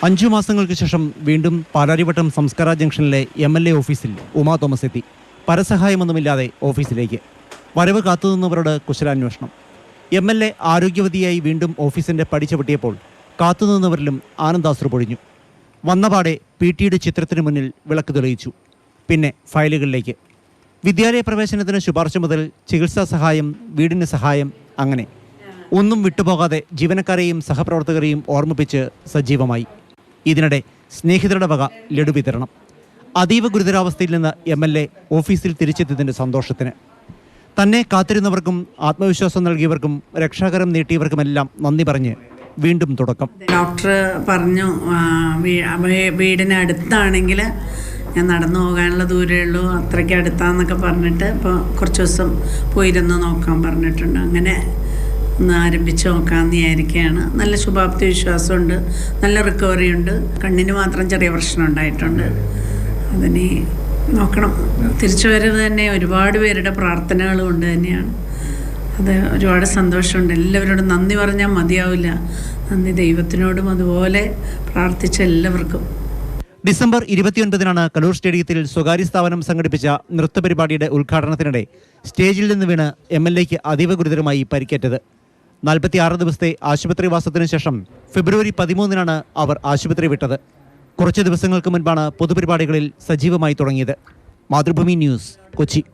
5 മാസങ്ങൾക്ക് ശേഷം വീണ്ടും പാലാരിവട്ടം സംസ്കാര ജംഗ്ഷനിലെ MLA ഓഫീസിൽ ഉമാ തോമസ് എത്തി. പരസഹായമൊന്നുമില്ലാതെ ഓഫീസിലേക്ക് വരവ് കാത്തുനിന്നവരോട് കുശലാന്വേഷണം. MLA ആരോഗ്യവതിയായി വീണ്ടും ഓഫീസിന്റെ പടി ചവിട്ടിയപ്പോൾ കാത്തുനിന്നവരിലും ആനന്ദാശ്രു പൊഴിഞ്ഞു. വന്നപാടെ PT ചിത്രത്തിന് മുന്നിൽ വിളക്ക് തെളിയിച്ചു. പിന്നെ ഫയലുകളിലേക്ക്. വിദ്യാലയ പ്രവേശനത്തിന് ശുപാർശ മുതൽ ചികിത്സാ സഹായം, വീടിന് സഹായം, അങ്ങനെ ഒന്നും വിട്ടുപോകാതെ ജീവനക്കാരെയും സഹപ്രവർത്തകരെയും ഓർമ്മിപ്പിച്ച് സജീവമായി. ഇതിനിടെ സ്നേഹിതരുടെ വക ലഡു വിതരണം. അതീവ ഗുരുതരാവസ്ഥയിൽ നിന്ന് MLA ഓഫീസിൽ തിരിച്ചെത്തിയതിൻ്റെ സന്തോഷത്തിന് തന്നെ കാത്തിരുന്നവർക്കും ആത്മവിശ്വാസം നൽകിയവർക്കും രക്ഷാകരം നീട്ടിയവർക്കുമെല്ലാം നന്ദി പറഞ്ഞ് വീണ്ടും തുടക്കം. ഡോക്ടർ പറഞ്ഞു വീടിനടുത്താണെങ്കിൽ ഞാൻ നടന്നു പോകാനുള്ള ദൂരമേ ഉള്ളൂ, അത്രയ്ക്ക് അടുത്താന്നൊക്കെ പറഞ്ഞിട്ട് ഇപ്പോൾ കുറച്ച് ദിവസം പോയിരുന്ന് നോക്കാൻ പറഞ്ഞിട്ടുണ്ട്. അങ്ങനെ ഒന്ന് ആരംഭിച്ച് നോക്കാമെന്ന് വിചാരിക്കുകയാണ്. നല്ല ശുഭാപ്തി വിശ്വാസമുണ്ട്, നല്ല റിക്കവറി ഉണ്ട്. കണ്ണിന് മാത്രം ചെറിയ പ്രശ്നം ഉണ്ടായിട്ടുണ്ട്. അതിന് നോക്കണം. തിരിച്ചു വരവ് തന്നെ ഒരുപാട് പേരുടെ പ്രാർത്ഥനകൾ കൊണ്ട് തന്നെയാണ്. അത് ഒരുപാട് സന്തോഷമുണ്ട്. എല്ലാവരോടും നന്ദി പറഞ്ഞാൽ മതിയാവില്ല. നന്ദി ദൈവത്തിനോടും അതുപോലെ പ്രാർത്ഥിച്ച എല്ലാവർക്കും. ഡിസംബർ 29-നാണ് കലൂർ സ്റ്റേഡിയത്തിൽ സ്വകാര്യ സ്ഥാപനം സംഘടിപ്പിച്ച നൃത്തപരിപാടിയുടെ ഉദ്ഘാടനത്തിനിടെ സ്റ്റേജിൽ നിന്ന് വീണ് MLAയ്ക്ക് അതീവ ഗുരുതരമായി പരിക്കേറ്റത്. 46 ദിവസത്തെ ആശുപത്രിവാസത്തിനു ശേഷം ഫെബ്രുവരി 13-നാണ് അവർ ആശുപത്രി വിട്ടത്. കുറച്ച് ദിവസങ്ങൾക്ക് മുൻപാണ് പൊതുപരിപാടികളിൽ സജീവമായി തുടങ്ങിയത്. മാതൃഭൂമി ന്യൂസ്, കൊച്ചി.